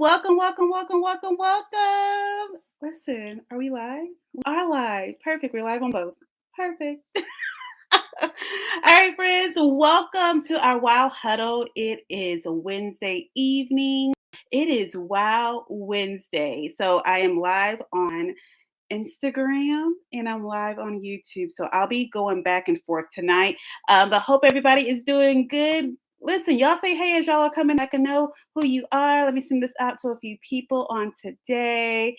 Welcome, welcome, welcome, welcome, welcome. Listen, are we live? We are live. Perfect. We're live on both. Perfect. All right, friends. Welcome to our WOW Huddle. It is a Wednesday evening. It is WOW Wednesday. So I am live on Instagram and I'm live on YouTube. So I'll be going back and forth tonight. But hope everybody is doing good. Listen, y'all say hey as y'all are coming. I can know who you are. Let me send this out to a few people on today.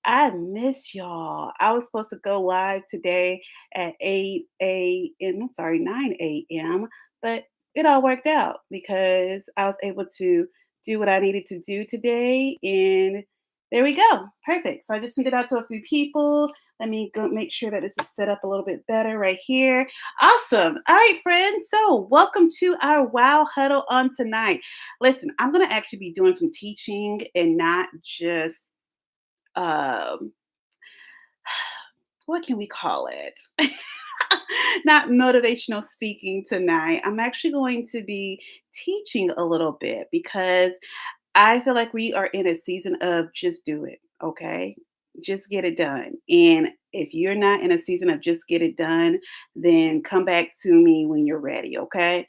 I miss y'all. I was supposed to go live today at 8 a.m. I'm sorry, 9 a.m. But it all worked out because I was able to do what I needed to do today. And there we go. Perfect. So I just sent it out to a few people. Let me go make sure that this is set up a little bit better right here. Awesome. All right, friends. So welcome to our WOW Huddle on tonight. Listen, I'm going to actually be doing some teaching and not just um what can we call it? Not motivational speaking tonight. I'm actually going to be teaching a little bit because I feel like we are in a season of just do it, okay? Just get it done. And if you're not in a season of just get it done, then come back to me when you're ready, okay?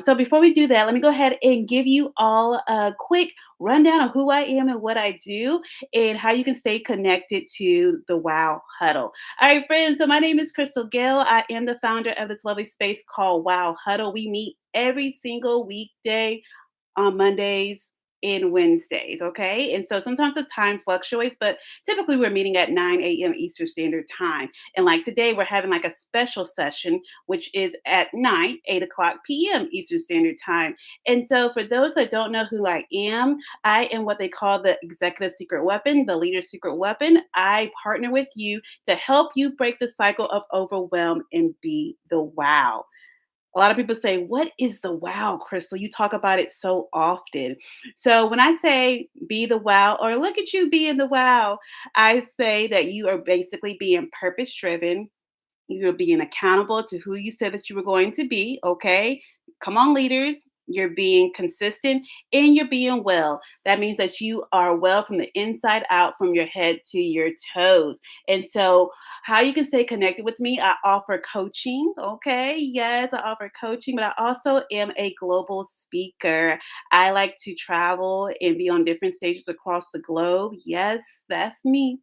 So before we do that, let me go ahead and give you all a quick rundown of who I am and what I do and how you can stay connected to the WOW Huddle. All right, friends. So my name is Crystal Gail. I am the founder of this lovely space called WOW Huddle. We meet every single weekday on Mondays and Wednesdays, okay? And so sometimes the time fluctuates, but typically we're meeting at 9 a.m. Eastern Standard Time. And like today, we're having like a special session, which is at night, 8 o'clock p.m. Eastern Standard Time. And so for those that don't know who I am what they call the executive secret weapon, the leader secret weapon. I partner with you to help you break the cycle of overwhelm and be the wow. A lot of people say, "What is the wow, Crystal? You talk about it so often." So when I say be the wow or look at you being the wow, I say that you are basically being purpose driven. You're being accountable to who you said that you were going to be, okay? Come on, leaders. You're being consistent and you're being well. That means that you are well from the inside out, from your head to your toes. And so, how you can stay connected with me, I offer coaching, okay? Yes, I offer coaching, but I also am a global speaker. I like to travel and be on different stages across the globe. Yes, that's me.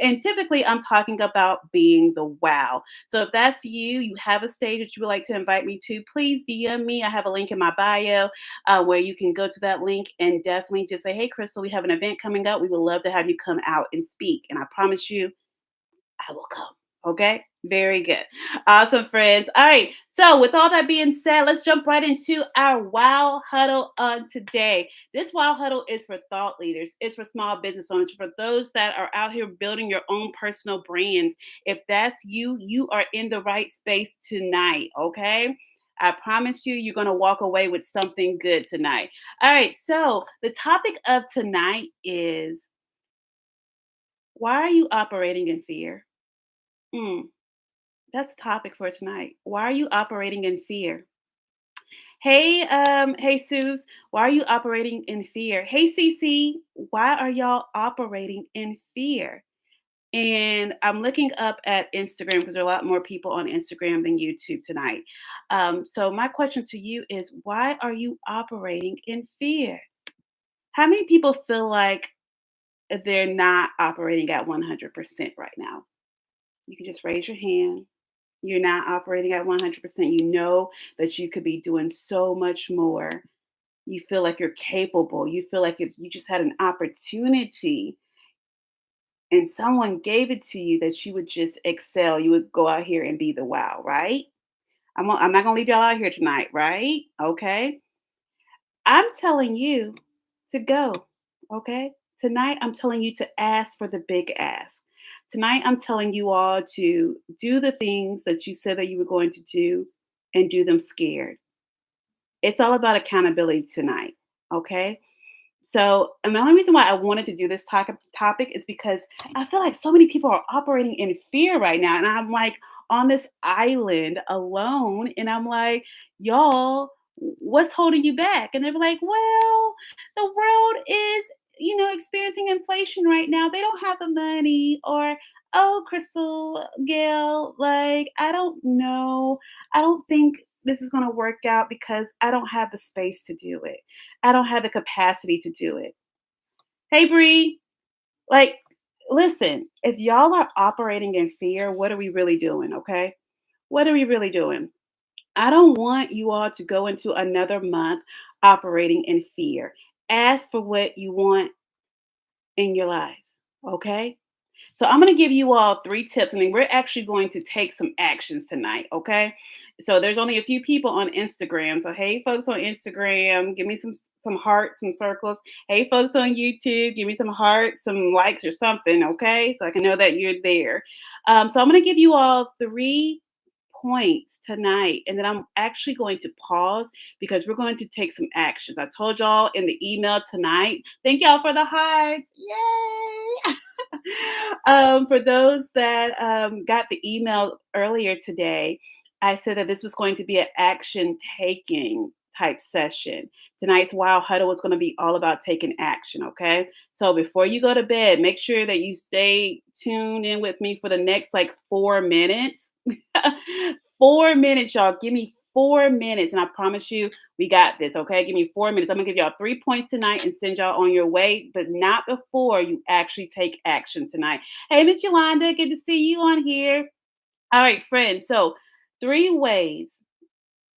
And typically, I'm talking about being the wow. So if that's you, you have a stage that you would like to invite me to, please DM me. I have a link in my bio where you can go to that link and definitely just say, "Hey, Crystal, we have an event coming up. We would love to have you come out and speak." And I promise you, I will come. Okay. Very good. Awesome, friends. All right. So, with all that being said, let's jump right into our WOW Huddle on today. This WOW Huddle is for thought leaders, it's for small business owners, for those that are out here building your own personal brands. If that's you, you are in the right space tonight. Okay. I promise you, you're going to walk away with something good tonight. All right. So, the topic of tonight is, why are you operating in fear? Mm, that's topic for tonight. Why are you operating in fear? Hey Suze, why are you operating in fear? Hey Cece, why are y'all operating in fear? And I'm looking up at Instagram because there are a lot more people on Instagram than YouTube tonight. So my question to you is, why are you operating in fear? How many people feel like they're not operating at 100% right now? You can just raise your hand. You're not operating at 100%. You know that you could be doing so much more. You feel like you're capable. You feel like if you just had an opportunity and someone gave it to you, that you would just excel. You would go out here and be the wow, right? I'm not going to leave y'all out here tonight, right? Okay. I'm telling you to go. Okay. Tonight, I'm telling you to ask for the big ask. Tonight, I'm telling you all to do the things that you said that you were going to do and do them scared. It's all about accountability tonight. Okay. So, and the only reason why I wanted to do this topic is because I feel like so many people are operating in fear right now. And I'm like on this island alone. And I'm like, y'all, What's holding you back? And they're like, well, the world is, experiencing inflation right now. They don't have the money. Or, oh, Crystal Gail, like, I don't know. I don't think this is going to work out because I don't have the space to do it. I don't have the capacity to do it. Hey, Bree, like, listen, if y'all are operating in fear, what are we really doing? Okay. What are we really doing? I don't want you all to go into another month operating in fear. Ask for what you want in your lives. Okay. So I'm going to give you all three tips, and then we're actually going to take some actions tonight. Okay. So there's only a few people on Instagram. So hey, folks on Instagram, give me some hearts, some circles. Hey, folks on YouTube, give me some hearts, some likes, or something. Okay, so I can know that you're there. So I'm going to give you all three points tonight, and then I'm actually going to pause because we're going to take some actions. I told y'all in the email tonight. Thank y'all for the hearts. Yay! For those that got the email earlier today, I said that this was going to be an action taking type session. Tonight's WOW Huddle is going to be all about taking action. Okay. So before you go to bed, make sure that you stay tuned in with me for the next like 4 minutes. 4 minutes, y'all. Give me 4 minutes. And I promise you, we got this. Okay. Give me 4 minutes. I'm going to give y'all 3 points tonight and send y'all on your way, but not before you actually take action tonight. Hey, Miss Yolanda, good to see you on here. All right, friends. So, three ways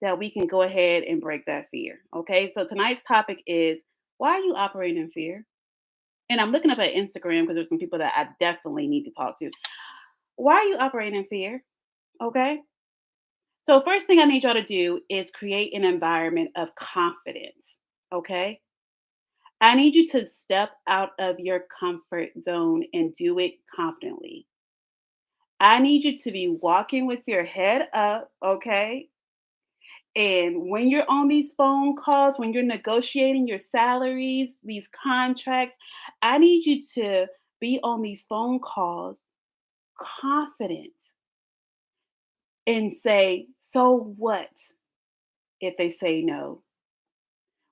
that we can go ahead and break that fear. Okay. So, tonight's topic is, why are you operating in fear? And I'm looking up at Instagram because there's some people that I definitely need to talk to. Why are you operating in fear? Okay. So, first thing I need y'all to do is create an environment of confidence. Okay. I need you to step out of your comfort zone and do it confidently. I need you to be walking with your head up, okay? And when you're on these phone calls, when you're negotiating your salaries, these contracts, I need you to be on these phone calls confident and say, so what if they say no?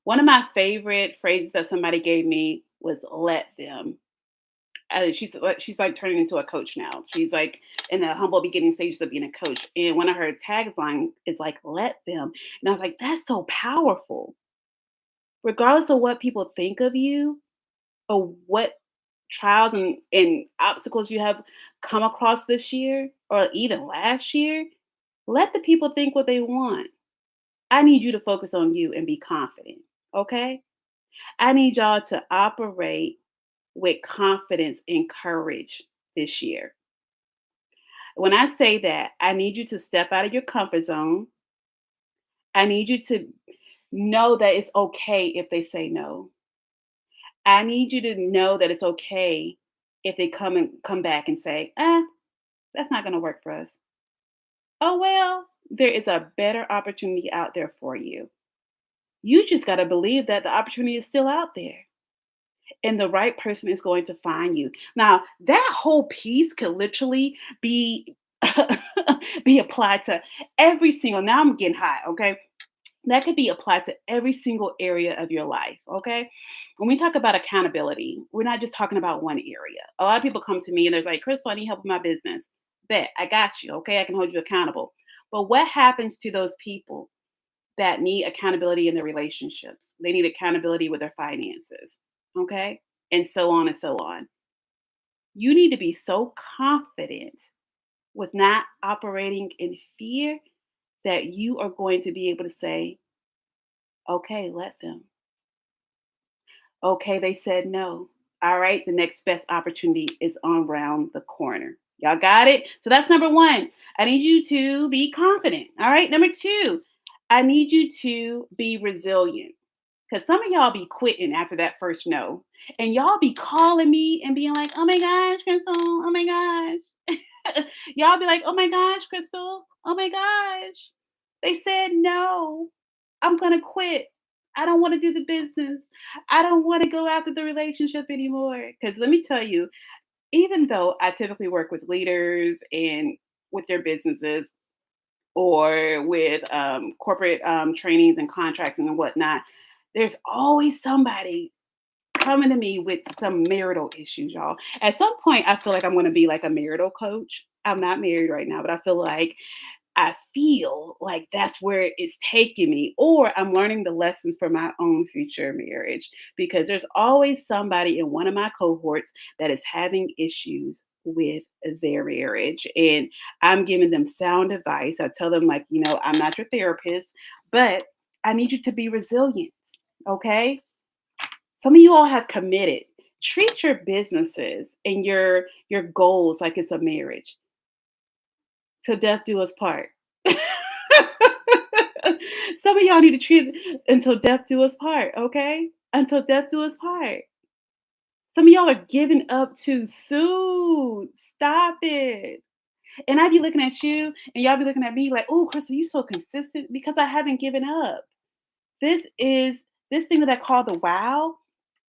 One of my favorite phrases that somebody gave me was let them. She's like turning into a coach now. She's like in the humble beginning stages of being a coach. And one of her tagline is like, let them. And I was like, that's so powerful. Regardless of what people think of you or what trials and obstacles you have come across this year or even last year, let the people think what they want. I need you to focus on you and be confident. Okay. I need y'all to operate with confidence and courage this year. When I say that, I need you to step out of your comfort zone. I need you to know that it's okay if they say no. I need you to know that it's okay if they come back and say, that's not gonna work for us. Oh well, there is a better opportunity out there for you. You just gotta believe that the opportunity is still out there. And the right person is going to find you. Now, that whole piece could literally be be applied to every single. Now I'm getting hot, okay? That could be applied to every single area of your life, okay? When we talk about accountability, we're not just talking about one area. A lot of people come to me and they're like, Crystal, I need help with my business. Bet, I got you, okay? I can hold you accountable. But what happens to those people that need accountability in their relationships? They need accountability with their finances, okay? And so on and so on. You need to be so confident with not operating in fear that you are going to be able to say, okay, let them. Okay, they said no. All right, the next best opportunity is on around the corner. Y'all got it? So that's number one. I need you to be confident. All right, number two, I need you to be resilient. Because some of y'all be quitting after that first no. And y'all be calling me and being like, oh my gosh, Crystal, oh my gosh. Y'all be like, oh my gosh, Crystal, oh my gosh. They said no. I'm going to quit. I don't want to do the business. I don't want to go after the relationship anymore. Because let me tell you, even though I typically work with leaders and with their businesses, or with corporate trainings and contracts and whatnot, there's always somebody coming to me with some marital issues, y'all. At some point, I feel like I'm going to be like a marital coach. I'm not married right now, but I feel like that's where it's taking me, or I'm learning the lessons for my own future marriage because there's always somebody in one of my cohorts that is having issues with their marriage. And I'm giving them sound advice. I tell them, like, I'm not your therapist, but I need you to be resilient. Okay. Some of you all have committed. Treat your businesses and your goals like it's a marriage. Till death do us part. Some of y'all need to treat it until death do us part, okay? Until death do us part. Some of y'all are giving up too soon. Stop it. And I be looking at you and y'all be looking at me like, oh, Crystal, you so consistent because I haven't given up. This thing that I call the wow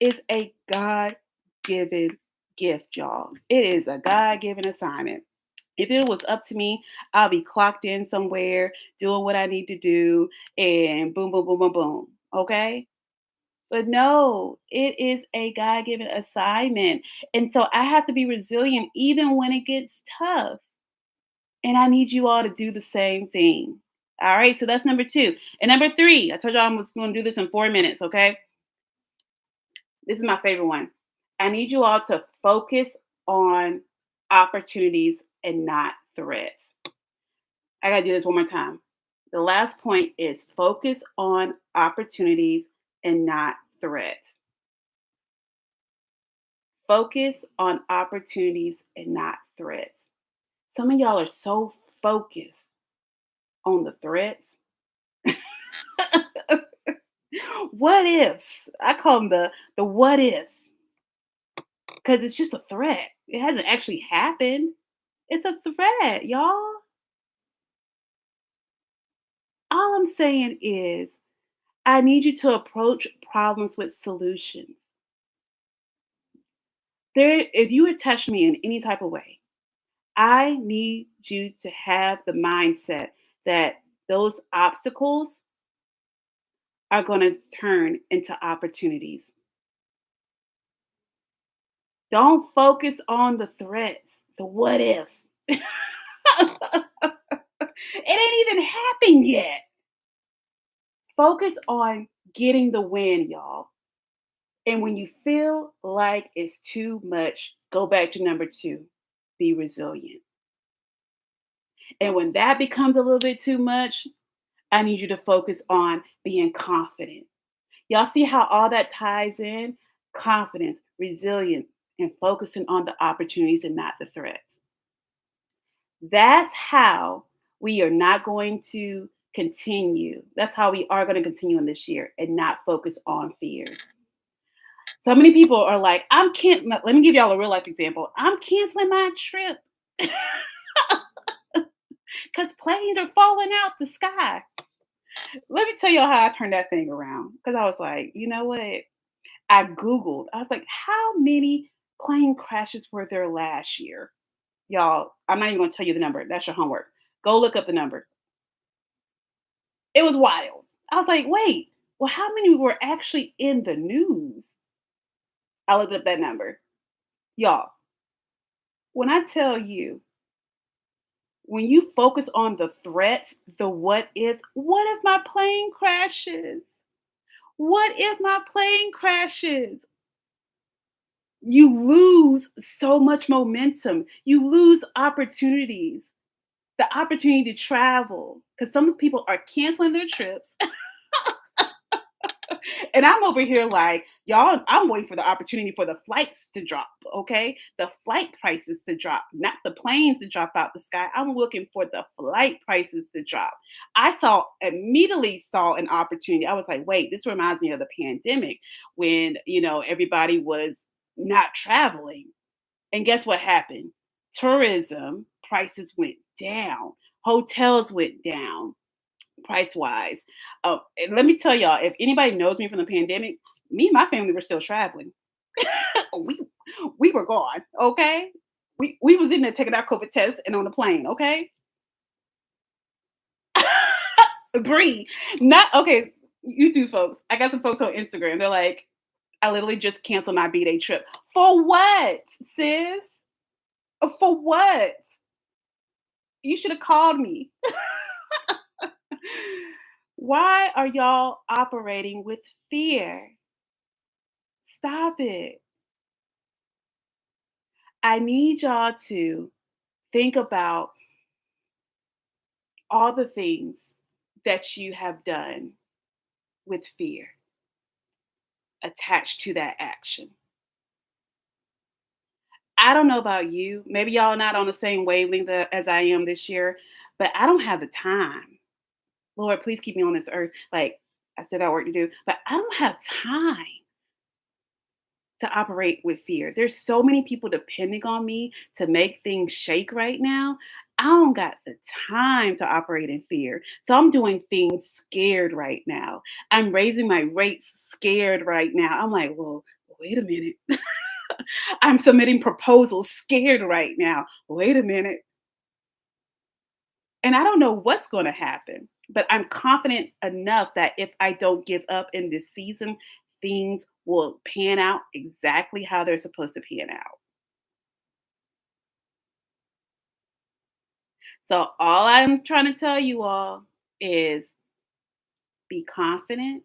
is a God-given gift, y'all. It is a God-given assignment. If it was up to me, I'll be clocked in somewhere, doing what I need to do, and boom, boom, boom, boom, boom. Okay? But no, it is a God given assignment. And so I have to be resilient even when it gets tough. And I need you all to do the same thing. All right. So that's number two. And number three, I told you I was going to do this in 4 minutes. Okay. This is my favorite one. I need you all to focus on opportunities and not threats. I got to do this one more time. The last point is focus on opportunities and not threats. Focus on opportunities and not threats. Some of y'all are so focused on the threats. What ifs? I call them the what ifs because it's just a threat. It hasn't actually happened. It's a threat, y'all. All I'm saying is I need you to approach problems with solutions. If you attach me in any type of way, I need you to have the mindset that those obstacles are going to turn into opportunities. Don't focus on the threats, the what ifs. It ain't even happened yet. Focus on getting the win, y'all. And when you feel like it's too much, go back to number two, be resilient. And when that becomes a little bit too much, I need you to focus on being confident. Y'all see how all that ties in? Confidence, resilience, and focusing on the opportunities and not the threats. That's how we are not going to continue. That's how we are going to continue in this year and not focus on fears. So many people are like, I'm can't let me give y'all a real life example. I'm canceling my trip because planes are falling out the sky. Let me tell y'all how I turned that thing around. Because I was like, you know what? I Googled. I was like, how many plane crashes were there last year? Y'all, I'm not even going to tell you the number. That's your homework. Go look up the number. It was wild. I was like, wait, well, how many were actually in the news? I looked up that number. Y'all, when I tell you, when you focus on the threats, the what if my plane crashes? What if my plane crashes? You lose so much momentum. You lose opportunities, the opportunity to travel, because some people are canceling their trips. And I'm over here like, y'all, I'm waiting for the opportunity for the flights to drop, okay? The flight prices to drop, not the planes to drop out the sky. I'm looking for the flight prices to drop. Immediately saw an opportunity. I was like, wait, this reminds me of the pandemic when, everybody was not traveling. And guess what happened? Tourism prices went down. Hotels went down price wise. And let me tell y'all, if anybody knows me from the pandemic, me and my family were still traveling. we we were gone. Okay, we was in there taking our COVID test and on the plane. Okay, Bree, not okay. You two folks. I got some folks on Instagram. They're like, I literally just canceled my B-Day trip. For what, sis? For what? You should have called me. Why are y'all operating with fear? Stop it. I need y'all to think about all the things that you have done with fear attached to that action. I don't know about you. Maybe y'all not on the same wavelength as I am this year, but I don't have the time. Lord, please keep me on this earth. Like I still got work to do, but I don't have time to operate with fear. There's so many people depending on me to make things shake right now. I don't got the time to operate in fear. So I'm doing things scared right now. I'm raising my rates scared right now. I'm like, well, wait a minute. I'm submitting proposals scared right now. Wait a minute. And I don't know what's going to happen, but I'm confident enough that if I don't give up in this season, things will pan out exactly how they're supposed to pan out. So, all I'm trying to tell you all is be confident,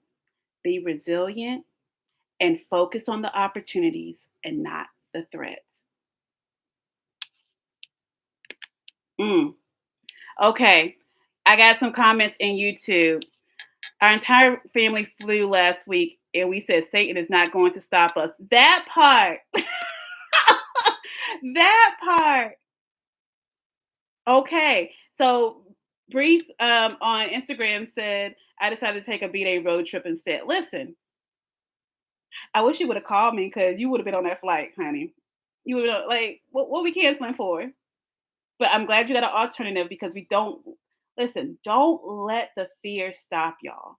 be resilient, and focus on the opportunities and not the threats. Mm. Okay. I got some comments in YouTube. Our entire family flew last week, and we said Satan is not going to stop us. That part, that part. Okay, so Brief on Instagram said, I decided to take a B-Day road trip instead. Listen, I wish you would have called me because you would have been on that flight, honey. You would have, like, what we canceling for? But I'm glad you got an alternative because we don't, listen, don't let the fear stop y'all.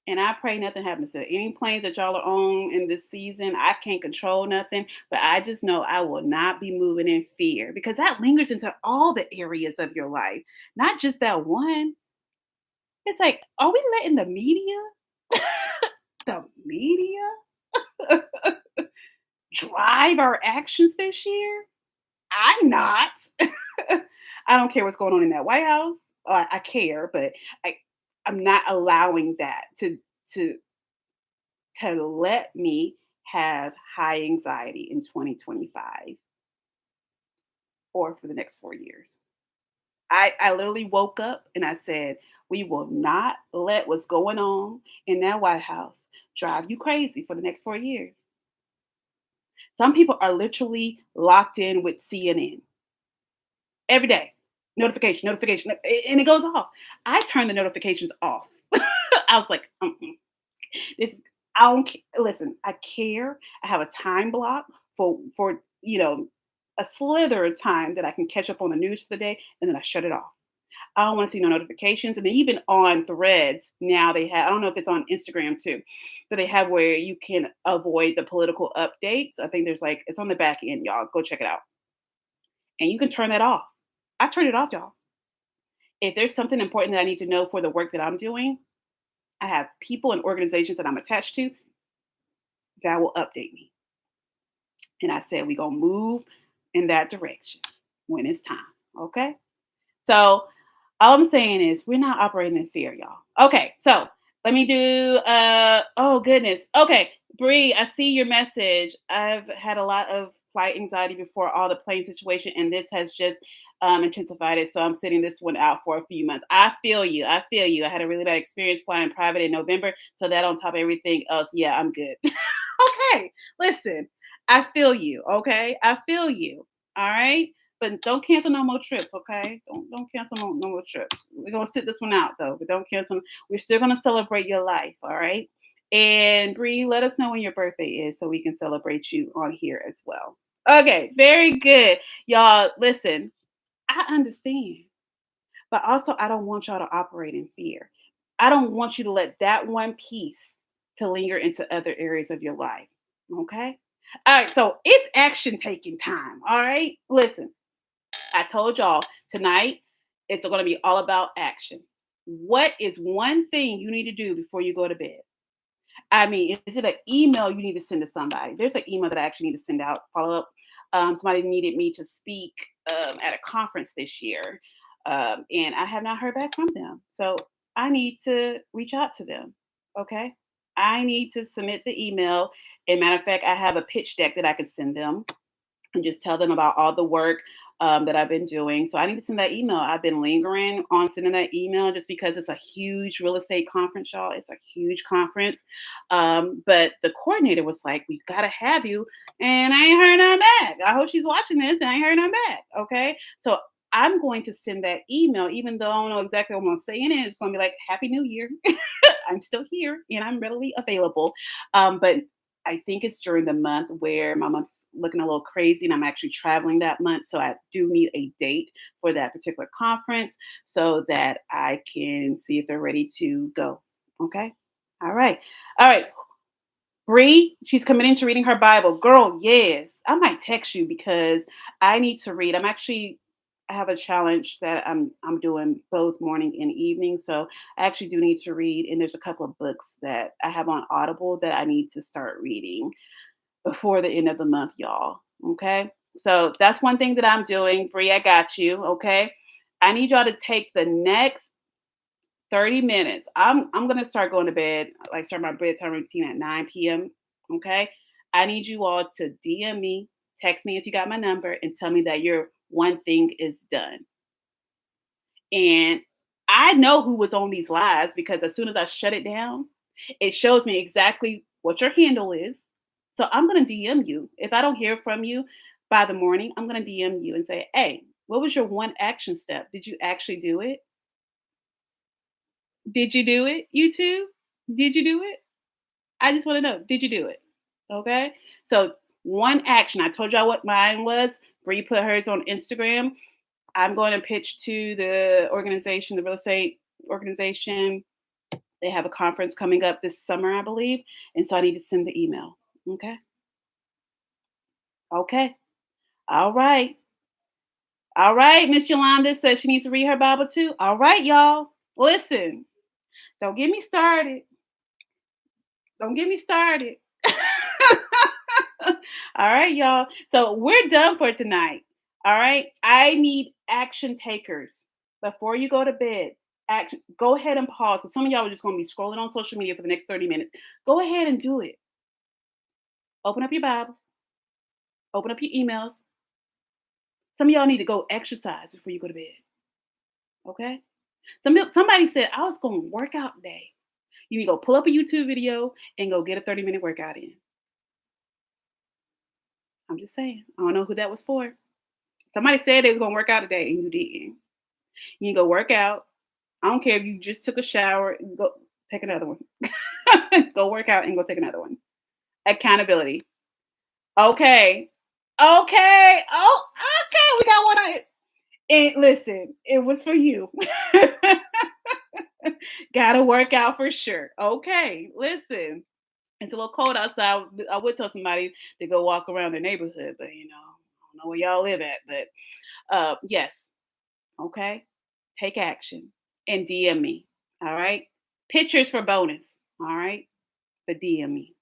And I pray nothing happens to any planes that y'all are on in this season. I can't control nothing, but I just know I will not be moving in fear because that lingers into all the areas of your life, not just that one. It's like, are we letting the media, the media drive our actions this year? I'm not. I don't care what's going on in that White House. I care, but I, I'm not allowing that to to let me have high anxiety in 2025 or for the next 4 years. I literally woke up and I said, we will not let what's going on in that White House drive you crazy for the next 4 years. Some people are literally locked in with CNN every day. Notification, notification, and it goes off. I turn the notifications off. I was like, mm-mm. This I don't listen, I care. I have a time block for a slither of time that I can catch up on the news for the day, and then I shut it off. I don't want to see no notifications. And then even on threads, now they have, I don't know if it's on Instagram too, but they have where you can avoid the political updates. I think there's like it's on the back end, y'all. Go check it out. And you can turn that off. I turn it off, y'all. If there's something important that I need to know for the work that I'm doing, I have people and organizations that I'm attached to that will update me. And I said, we're going to move in that direction when it's time. Okay. So all I'm saying is we're not operating in fear, y'all. Okay. So let me do, oh goodness. Okay. Bree, I see your message. I've had a lot of flight anxiety before all the plane situation, and this has just intensified it. So I'm sitting this one out for a few months. I feel you. I feel you. I had a really bad experience flying private in November. So that on top of everything else, yeah, I'm good. Okay. Listen, I feel you. Okay. I feel you. All right. But don't cancel no more trips, okay? Don't cancel no more trips. We're gonna sit this one out though, but don't cancel. We're still gonna celebrate your life, all right? And Bree, let us know when your birthday is so we can celebrate you on here as well. Okay, very good. Y'all, listen, I understand, but also I don't want y'all to operate in fear. I don't want you to let that one piece to linger into other areas of your life. Okay? All right, so it's action taking time. All right. Listen, I told y'all tonight It's going to be all about action. What is one thing you need to do before you go to bed? I mean, is it an email you need to send to somebody? There's an email that I actually need to send out, follow up. Somebody needed me to speak at a conference this year, and I have not heard back from them. So I need to reach out to them. Okay. I need to submit the email. And matter of fact, I have a pitch deck that I could send them and just tell them about all the work that I've been doing. So I need to send that email. I've been lingering on sending that email just because it's a huge real estate conference, y'all. It's a huge conference. But the coordinator was like, "We gotta have you," and I ain't heard nothing back. I hope she's watching this, and I ain't heard nothing back. Okay, so I'm going to send that email, even though I don't know exactly what I'm going to say in it. It's going to be like, "Happy New Year." I'm still here and I'm readily available. But I think it's during the month where my month's looking a little crazy and I'm actually traveling that month. So I do need a date for that particular conference so that I can see if they're ready to go. Okay. All right. All right. Bree, she's committing to reading her Bible. Girl, yes. I might text you because I need to read. I have a challenge that I'm doing both morning and evening. So I actually do need to read. And there's a couple of books that I have on Audible that I need to start reading before the end of the month, y'all. Okay. So that's one thing that I'm doing. Bree, I got you. Okay. I need y'all to take the next 30 minutes. I'm gonna start going to bed, like start my bedtime routine at 9 p.m. Okay. I need you all to DM me, text me if you got my number, and tell me that your one thing is done. And I know who was on these lives because as soon as I shut it down, it shows me exactly what your handle is. So I'm gonna DM you. If I don't hear from you by the morning, I'm gonna DM you and say, "Hey, what was your one action step? Did you actually do it? Did you do it? You too? Did you do it? I just want to know, did you do it?" Okay. So one action. I told y'all what mine was. Bree put hers on Instagram. I'm going to pitch to the organization, the real estate organization. They have a conference coming up this summer, I believe. And so I need to send the email. Okay. Okay. All right. All right. Miss Yolanda says she needs to read her Bible too. All right, y'all. Listen, don't get me started. Don't get me started. All right, y'all. So we're done for tonight. All right. I need action takers before you go to bed. Action. Go ahead and pause. Because some of y'all are just going to be scrolling on social media for the next 30 minutes. Go ahead and do it. Open up your Bibles. Open up your emails. Some of y'all need to go exercise before you go to bed. Okay. Somebody said I was going to work out today. You need to go pull up a YouTube video and go get a 30-minute workout in. I'm just saying. I don't know who that was for. Somebody said they was going to work out today and you didn't. You can go work out. I don't care if you just took a shower. Go take another one. Go work out and go take another one. Accountability. Okay. Okay. Oh, okay. We got one on it. And listen, it was for you. Gotta work out for sure. Okay. Listen. It's a little cold outside. I would tell somebody to go walk around their neighborhood, but I don't know where y'all live at. But yes. Okay. Take action and DM me. All right. Pictures for bonus. All right. But DM me.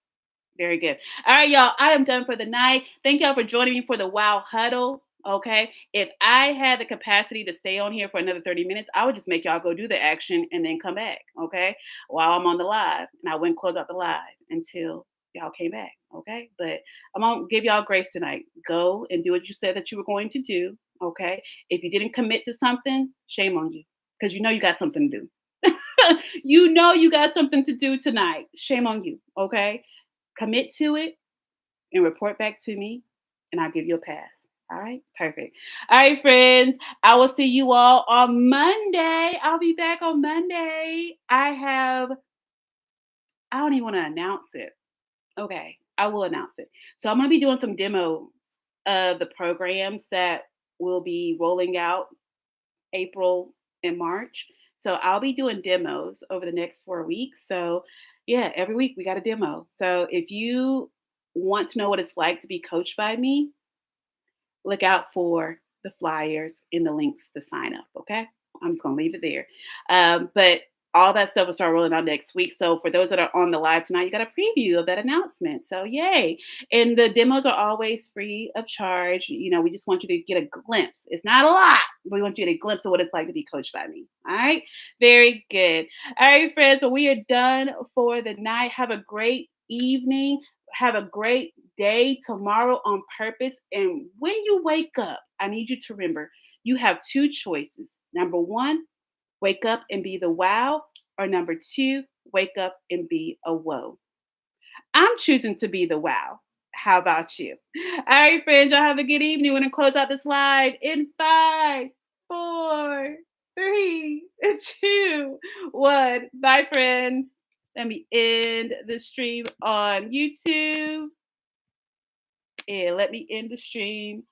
Very good. All right, y'all. I am done for the night. Thank y'all for joining me for the WOW Huddle. Okay. If I had the capacity to stay on here for another 30 minutes, I would just make y'all go do the action and then come back. Okay. While I'm on the live. And I wouldn't close out the live until y'all came back. Okay. But I'm going to give y'all grace tonight. Go and do what you said that you were going to do. Okay. If you didn't commit to something, shame on you because you know you got something to do. You know you got something to do tonight. Shame on you. Okay. Commit to it and report back to me, and I'll give you a pass. All right, perfect. All right, friends, I will see you all on Monday. I'll be back on Monday. I don't even want to announce it. Okay, I will announce it. So I'm going to be doing some demos of the programs that will be rolling out April and March. So I'll be doing demos over the next 4 weeks. So yeah, every week we got a demo. So if you want to know what it's like to be coached by me, look out for the flyers and the links to sign up. Okay. I'm just gonna leave it there. But all that stuff will start rolling out next week. So for those that are on the live tonight, you got a preview of that announcement. So yay. And the demos are always free of charge. We just want you to get a glimpse. It's not a lot. We want you to get a glimpse of what it's like to be coached by me. All right. Very good. All right, friends. So we are done for the night. Have a great evening. Have a great day tomorrow on purpose. And when you wake up, I need you to remember you have two choices. Number one, wake up and be the wow, or number two, wake up and be a whoa. I'm choosing to be the wow. How about you? All right, friends, y'all have a good evening. We're going to close out this live in five, four, three, two, one. Bye, friends. Let me end the stream on YouTube. And let me end the stream